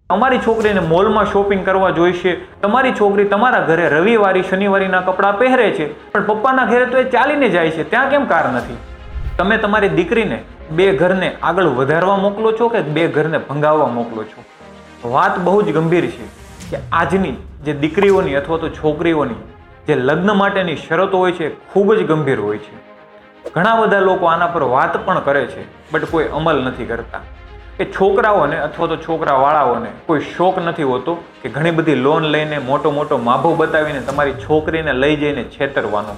તમારી છોકરીને મોલમાં શોપિંગ કરવા જોઈશે, તમારી છોકરી તમારા ઘરે રવિવારી શનિવારીના કપડાં પહેરે છે પણ પપ્પાના ઘરે તો એ ચાલીને જાય છે, ત્યાં કેમ કાર નથી? તમે તમારી દીકરીને બે ઘરને આગળ વધારવા મોકલો છો કે બે ઘરને ભંગાવવા મોકલો છો? વાત બહુ જ ગંભીર છે કે આજની જે દીકરીઓની અથવા તો છોકરીઓની જે લગ્ન માટેની શરતો હોય છે ખૂબ જ ગંભીર હોય છે. ઘણા બધા લોકો આના પર વાત પણ કરે છે બટ કોઈ અમલ નથી કરતા. કે છોકરાઓને અથવા તો છોકરાવાળાઓને કોઈ શોખ નથી હોતો કે ઘણી બધી લોન લઈને મોટો મોટો માભો બતાવીને તમારી છોકરીને લઈ જઈને છેતરવાનો.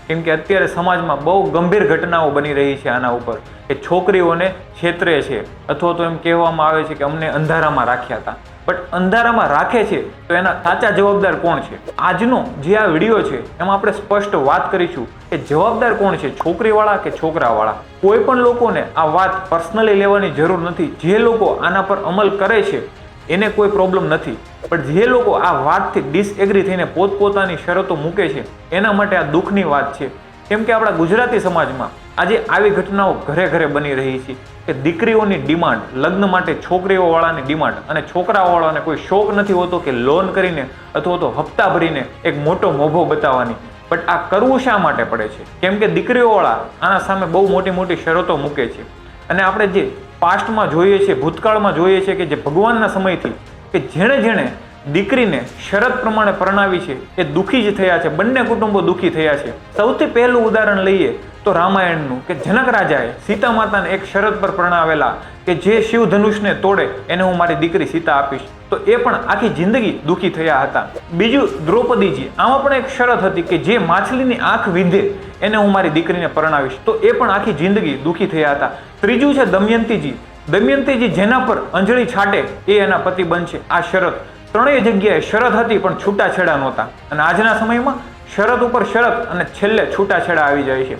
કેમ કે અત્યારે સમાજમાં બહુ ગંભીર ઘટનાઓ બની રહી છે આના ઉપર કે છોકરીઓને છેતરે છે અથવા તો એમ કહેવામાં આવે છે કે અમને અંધારામાં રાખ્યા હતા. બટ અંધારામાં રાખે છે તો એના સાચા જવાબદાર કોણ છે? આજનો જે આ વિડીયો છે એમાં આપણે સ્પષ્ટ વાત કરીશું કે જવાબદાર કોણ છે, છોકરીવાળા કે છોકરાવાળા. કોઈ પણ લોકોને આ વાત પર્સનલી લેવાની જરૂર નથી. જે લોકો આના પર અમલ કરે છે એને કોઈ પ્રોબ્લેમ નથી, પણ જે લોકો આ વાતથી ડિસએગ્રી થઈને પોતપોતાની શરતો મૂકે છે એના માટે આ દુઃખની વાત છે. કેમ કે આપણા ગુજરાતી સમાજમાં આજે આવી ઘટનાઓ ઘરે ઘરે બની રહી છે કે દીકરીઓની ડિમાન્ડ, લગ્ન માટે છોકરીઓવાળાની ડિમાન્ડ અને છોકરાવાળાને કોઈ શોખ નથી હોતો કે લોન કરીને અથવા તો હપ્તા ભરીને એક મોટો મોભો બતાવવાની. બટ આ કરવું શા માટે પડે છે? કેમ કે દીકરીઓવાળા આના સામે બહુ મોટી મોટી શરતો મૂકે છે. અને આપણે જે પાસ્ટમાં જોઈએ છીએ, ભૂતકાળમાં જોઈએ છીએ કે જે ભગવાનના સમયથી કે જેણે જેણે દીકરીને શરત પ્રમાણે પરણાવી છે એ દુઃખી જ થયા છે, બંને કુટુંબો દુઃખી થયા છે. સૌથી પહેલું ઉદાહરણ લઈએ તો રામાયણનું કે જનક રાજાએ સીતા માતાને એક શરત પર પરણાવેલા કે જે શિવ ધનુષને તોડે એને હું મારી દીકરી સીતા આપીશ, તો એ પણ આખી જિંદગી દુઃખી થયા હતા. બીજું દ્રૌપદીજી, આમાં પણ એક શરત હતી કે જે માછલીની આંખ વિંધે એને હું મારી દીકરીને પરણાવીશ, તો એ પણ આખી જિંદગી દુઃખી થયા હતા. ત્રીજું છે દમયંતીજી. દમયંતીજી જેના પર અંજળી છાંટે એ એના પતિ બનશે. આ શરત ત્રણેય જગ્યાએ શરત હતી પણ છૂટાછેડા નહોતા. અને આજના સમયમાં શરત ઉપર શરત અને છેલ્લે છૂટાછેડા આવી જાય છે.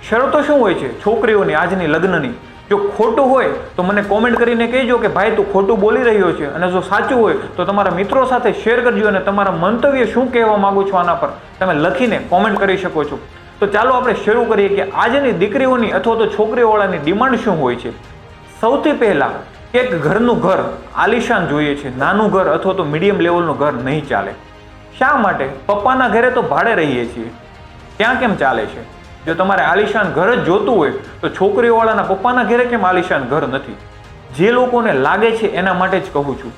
શરતો શું હોય છે છોકરીઓની આજની લગ્નની? જો ખોટું હોય તો મને કોમેન્ટ કરીને કહેજો કે ભાઈ તું ખોટું બોલી રહ્યો છે, અને જો સાચું હોય તો તમારા મિત્રો સાથે શેર કરજો અને તમારા મંતવ્ય શું કહેવા માંગો છો આના પર તમે લખીને કોમેન્ટ કરી શકો છો. તો ચાલો આપણે શરૂ કરીએ કે આજની દીકરીઓની અથવા તો છોકરીઓવાળાની ડિમાન્ડ શું હોય છે. સૌથી પહેલા એક ઘરનું ઘર આલિશાન જોઈએ છે, નાનું ઘર અથવા તો મીડિયમ લેવલનું ઘર નહીં ચાલે. શા માટે? પપ્પાના ઘરે તો ભાડે રહીએ છીએ, ત્યાં કેમ ચાલે છે? જો તમારે આલિશાન ઘર જ જોતું હોય તો છોકરીઓવાળાના પપ્પાના ઘરે કેમ આલિશાન ઘર નથી? જે લોકોને લાગે છે એના માટે જ કહું છું.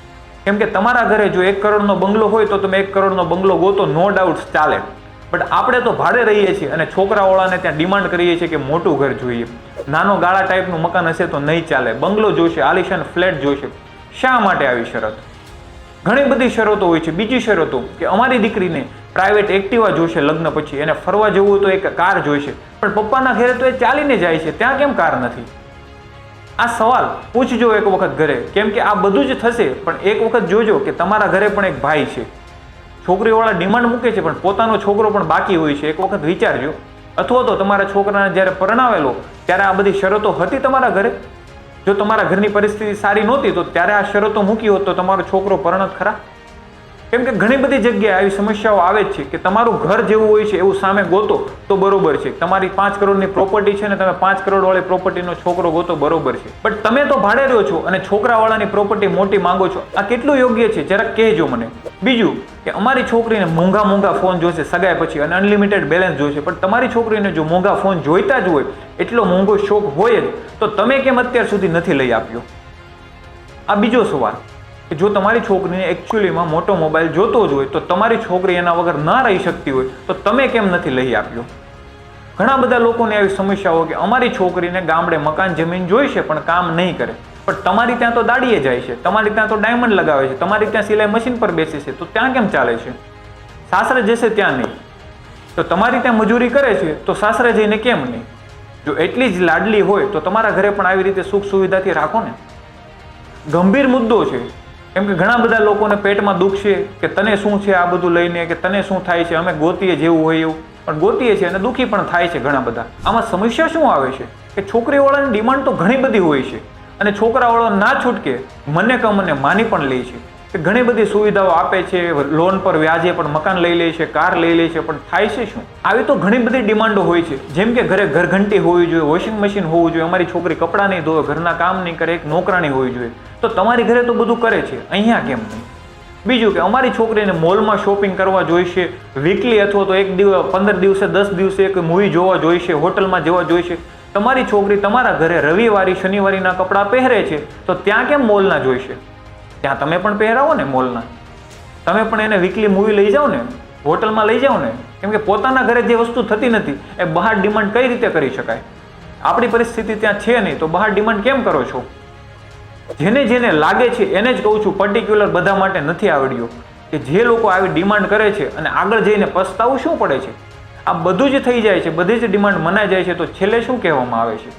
કેમ કે તમારા ઘરે જો 1 કરોડનો બંગલો હોય તો તમે 1 કરોડનો બંગલો ગોતો, નો ડાઉટ ચાલે. બટ આપણે તો ભાડે રહીએ છીએ અને છોકરાવાળાને ત્યાં ડિમાન્ડ કરીએ છીએ કે મોટું ઘર જોઈએ. નાનો ગાળા ટાઈપનું મકાન હશે તો નહીં ચાલે, બંગલો જોઈશે, આલિશાન ફ્લેટ જોઈશે. શા માટે આવી શરત? ઘણી બધી શરતો હોય છે. બીજી શરતો કે અમારી દીકરીને પ્રાઇવેટ એક્ટિવા જોઈશે લગ્ન પછી, એને ફરવા જવું હોય તો એક કાર જોઈશે, પણ પપ્પાના ઘરે તો એ ચાલીને જાય છે, ત્યાં કેમ કાર નથી? આ સવાલ પૂછજો એક વખત ઘરે. કેમ કે આ બધું જ થશે પણ એક વખત જોજો કે તમારા ઘરે પણ એક ભાઈ છે. છોકરીવાળા ડિમાન્ડ મૂકે છે પણ પોતાનો છોકરો પણ બાકી હોય છે, એક વખત વિચારજો. અથવા તો તમારા છોકરાને જ્યારે પરણાવેલો ત્યારે આ બધી શરતો હતી તમારા ઘરે? જો તમારા ઘરની પરિસ્થિતિ સારી નહોતી તો ત્યારે આ શરતો મૂકી હોત તો તમારો છોકરો પરણત ખરા? કેમ કે ઘણી બધી જગ્યાએ આવી સમસ્યાઓ આવે જ છે કે તમારું ઘર જેવું હોય છે એવું સામે ગોતો તો બરોબર છે. તમારી 5 કરોડની પ્રોપર્ટી છે ને તમે 5 કરોડ વાળી પ્રોપર્ટીનો છોકરો ગોતો બરોબર છે, બટ તમે તો ભાડે રહ્યો છો અને છોકરાવાળાની પ્રોપર્ટી મોટી માંગો છો. આ કેટલું યોગ્ય છે જરાક કહેજો મને. બીજું કે અમારી છોકરીને મોંઘા ફોન જોઈશે સગાઈ પછી અને અનલિમિટેડ બેલેન્સ જોઈશે, પણ તમારી છોકરીને જો મોંઘા ફોન જોઈતા જ હોય, એટલો મોંઘો શોખ હોય જ, તો તમે કેમ અત્યાર સુધી નથી લઈ આપ્યો? આ બીજો સવાલ કે જો તમારી છોકરીને એકચ્યુઅલીમાં મોટો મોબાઈલ જોતો જ હોય તો તમારી છોકરી એના વગર ના રહી શકતી હોય તો તમે કેમ નથી લઈ આપ્યો? ઘણા બધા લોકોને આવી સમસ્યાઓ કે અમારી છોકરીને ગામડે મકાન જમીન જોઈશે પણ કામ નહીં કરે, પણ તમારી ત્યાં તો દાડીએ જાય છે, તમારી ત્યાં તો ડાયમંડ લગાવે છે, તમારી ત્યાં સિલાઈ મશીન પર બેસે છે, તો ત્યાં કેમ ચાલે છે? સાસરે જશે ત્યાં નહીં, તો તમારી ત્યાં મજૂરી કરે છે તો સાસરે જઈને કેમ નહીં? જો એટલી જ લાડલી હોય તો તમારા ઘરે પણ આવી રીતે સુખ સુવિધાથી રાખો ને. ગંભીર મુદ્દો છે. કેમ કે ઘણા બધા લોકોને પેટમાં દુઃખ છે કે તને શું છે આ બધું લઈને, કે તને શું થાય છે, અમે ગોતીએ જેવું હોય એવું, પણ ગોતીએ છીએ અને દુઃખી પણ થાય છે ઘણા બધા. આમાં સમસ્યા શું આવે છે કે છોકરીવાળાની ડિમાન્ડ તો ઘણી બધી હોય છે અને છોકરાવાળો ના છૂટકે મને કે મને માની પણ લે છે. કે ઘણી બધી સુવિધાઓ આપે છે, લોન પર વ્યાજે પણ મકાન લઈ લે છે, કાર લઈ લે છે, પણ થાય છે શું? આવી તો ઘણી બધી ડિમાન્ડો હોય છે, જેમ કે ઘરે ઘરઘંટી હોવી જોઈએ, વોશિંગ મશીન હોવું જોઈએ, અમારી છોકરી કપડાં નહીં ધોવે, ઘરના કામ નહીં કરે, એક નોકરાણી હોવી જોઈએ. તો તમારી ઘરે તો બધું કરે છે, અહીંયા કેમ નહીં? બીજું કે અમારી છોકરીને મોલમાં શોપિંગ કરવા જોઈશે, વીકલી અથવા તો 1 દિવસ 15 દિવસે 10 દિવસે એક મૂવી જોવા જોઈશે, હોટલમાં જવા જોઈશે. તમારી છોકરી તમારા ઘરે રવિવારી શનિવારીના કપડાં પહેરે છે, તો ત્યાં કેમ મોલના જોઈશે? ત્યાં તમે પણ પહેરાવો ને મોલના, તમે પણ એને વીકલી મૂવી લઈ જાઓ ને, હોટલમાં લઈ જાઓ ને. કેમ કે પોતાના ઘરે જે વસ્તુ થતી નથી એ બહાર ડિમાન્ડ કઈ રીતે કરી શકાય? આપણી પરિસ્થિતિ ત્યાં છે નહીં તો બહાર ડિમાન્ડ કેમ કરો છો? જેને જેને લાગે છે એને જ કહું છું, પર્ટિક્યુલર બધા માટે નથી આવડ્યો કે જે લોકો આવી ડિમાન્ડ કરે છે અને આગળ જઈને પસ્તાવું શું પડે છે. આ બધું જ થઈ જાય છે, બધી જ ડિમાન્ડ મનાઈ જાય છે, તો છેલ્લે શું કહેવામાં આવે છે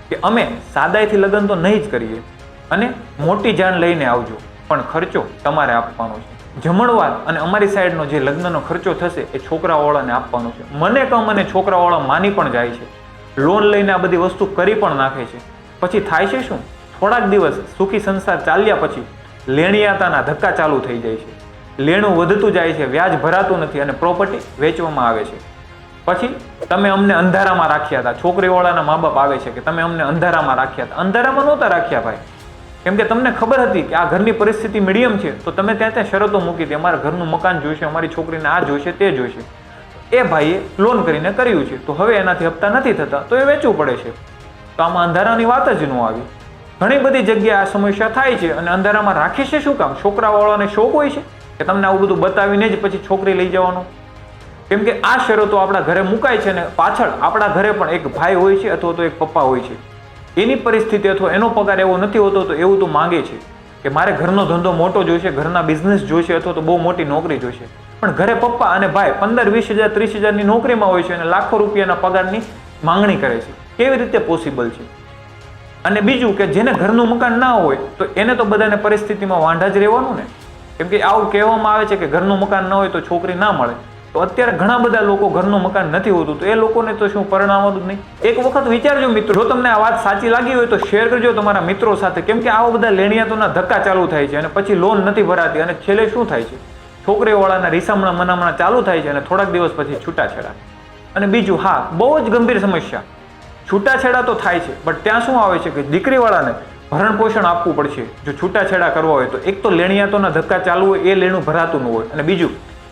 કે અમે સાદાઈથી લગ્ન તો નહીં જ કરીએ અને મોટી જાન લઈને આવજો, પણ ખર્ચો તમારે આપવાનો છે. જમણવાર અને અમારી સાઈડનો જે લગ્નનો ખર્ચો થશે એ છોકરાવાળાને આપવાનો છે. મને કહો, મને છોકરાવાળા માની પણ જાય છે, લોન લઈને આ બધી વસ્તુ કરી પણ નાખે છે. પછી થાય છે શું? થોડાક દિવસ સુખી સંસાર ચાલ્યા પછી લેણિયાતાના ધક્કા ચાલુ થઈ જાય છે, લેણું વધતું જાય છે, વ્યાજ ભરાતું નથી અને પ્રોપર્ટી વેચવામાં આવે છે. પછી તમે અમને અંધારામાં રાખ્યા હતા, છોકરીવાળાના મા બાપ આવે છે કે તમે અમને અંધારામાં રાખ્યા હતા. અંધારામાં નહોતા રાખ્યા ભાઈ, કેમ કે તમને ખબર હતી કે આ ઘરની પરિસ્થિતિ મીડિયમ છે, તો તમે ત્યાં શરતો મૂકી હતી, અમારા ઘરનું મકાન જોઈશે, અમારી છોકરીને આ જોઈશે, તે જોઈશે. એ ભાઈએ લોન કરીને કર્યું છે, તો હવે એનાથી હપ્તા નથી થતા, તો એ વેચવું પડે છે. તો આમાં અંધારાની વાત જ ન આવી. ઘણી બધી જગ્યાએ આ સમસ્યા થાય છે અને અંધારામાં રાખે છે શું કામ? છોકરાવાળાને શોખ હોય છે કે તમને આવું બધું બતાવીને જ પછી છોકરી લઈ જવાનું? કેમ કે આ શરતો આપણા ઘરે મુકાય છે ને પાછળ આપણા ઘરે પણ એક ભાઈ હોય છે અથવા તો એક પપ્પા હોય છે, એની પરિસ્થિતિ અથવા એનો પગાર એવો નથી હોતો, તો એવું તો માંગે છે કે મારે ઘરનો ધંધો મોટો જોઈશે, ઘરના બિઝનેસ જોઈશે અથવા તો બહુ મોટી નોકરી જોઈશે. પણ ઘરે પપ્પા અને ભાઈ 15-20 હજાર 30 હજારની નોકરીમાં હોય છે અને લાખો રૂપિયાના પગારની માંગણી કરે છે. કેવી રીતે પોસિબલ છે? અને બીજું કે જેને ઘરનું મકાન ના હોય તો એને તો બધાને પરિસ્થિતિમાં વાંઢા જ રહેવાનું ને. કેમ કે આવું કહેવામાં આવે છે કે ઘરનું મકાન ન હોય તો છોકરી ના મળે. તો અત્યારે ઘણા બધા લોકો ઘરનું મકાન નથી હોતું, તો એ લોકોને તો શું પરણાવવાનું જ નહીં? એક વખત વિચારજો મિત્રો, જો તમને આ વાત સાચી લાગી હોય તો શેર કરજો તમારા મિત્રો સાથે. કેમ કે આવા બધા લેણિયાતોના ધક્કા ચાલુ થાય છે અને પછી લોન નથી ભરાતી અને છેલ્લે શું થાય છે? છોકરીવાળાના રીસામણા મનામણા ચાલુ થાય છે અને થોડાક દિવસ પછી છૂટાછેડા. અને બીજું, હા, બહુ જ ગંભીર સમસ્યા, છૂટાછેડા તો થાય છે, બટ ત્યાં શું આવે છે કે દીકરીવાળાને ભરણ પોષણ આપવું પડશે જો છૂટાછેડા કરવા હોય તો. એક તો લેણિયાતોના ધક્કા ચાલુ હોય, એ લેણું ભરાતું ન હોય, અને બીજું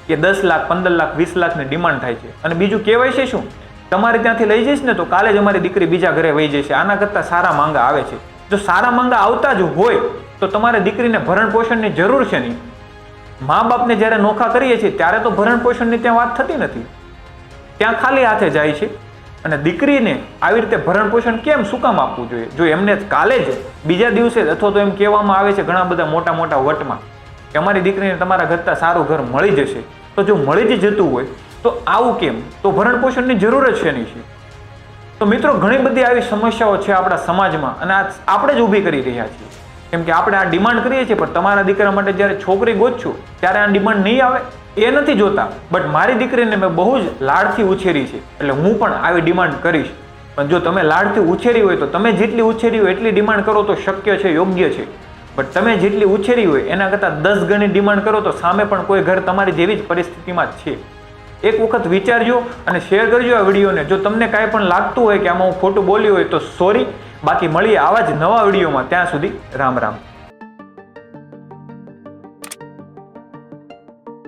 કે 10 લાખ 15 લાખ 20 લાખની ડિમાન્ડ થાય છે. અને બીજું કહેવાય છે શું, તમારે ત્યાંથી લઈ જઈશ ને તો કાલે જ અમારી દીકરી બીજા ઘરે વહી જશે. આના કરતાં સારા માંગા આવે છે. જો સારા માંગા આવતા જ હોય તો તમારે દીકરીને ભરણ પોષણની જરૂર છે નહીં. મા બાપને જ્યારે નોખા કરીએ છીએ ત્યારે તો ભરણ પોષણની ત્યાં વાત થતી નથી, ત્યાં ખાલી હાથે જાય છે. અને દીકરીને આવી રીતે ભરણ પોષણ કેમ શું કામ આપવું જોઈએ? જો એમને કાલે જ બીજા દિવસે અથવા તો એમ કહેવામાં આવે છે ઘણા બધા મોટા મોટા વટમાં કે અમારી દીકરીને તમારા કરતાં સારું ઘર મળી જશે, તો જો મળી જ જતું હોય તો આવું કેમ? તો ભરણ પોષણની જરૂર જ છે નહીં. તો મિત્રો, ઘણી બધી આવી સમસ્યાઓ છે આપણા સમાજમાં અને આ આપણે જ ઊભી કરી રહ્યા છીએ. કેમ કે આપણે આ ડિમાન્ડ કરીએ છીએ, પણ તમારા દીકરા માટે જ્યારે છોકરી ગોતશું ત્યારે આ ડિમાન્ડ નહીં આવે એ નથી જોતા. બટ મારી દીકરીને મેં બહુ જ લાડથી ઉછેરી છે, એટલે હું પણ આવી ડિમાન્ડ કરીશ. પણ જો તમે લાડથી ઉછેરી હોય તો તમે જેટલી ઉછેરી હોય એટલી ડિમાન્ડ કરો તો શક્ય છે, યોગ્ય છે. બટ તમે જેટલી ઉછેરી હોય એના કરતાં 10 ગણી ડિમાન્ડ કરો તો સામે પણ કોઈ ઘર તમારી જેવી જ પરિસ્થિતિમાં જ છે. એક વખત વિચારજો અને શેર કરજો આ વિડીયોને. જો તમને કાંઈ પણ લાગતું હોય કે આમાં હું ખોટું બોલ્યું હોય તો સોરી. બાકી મળીએ આવા જ નવા વિડીયોમાં. ત્યાં સુધી રામ રામ.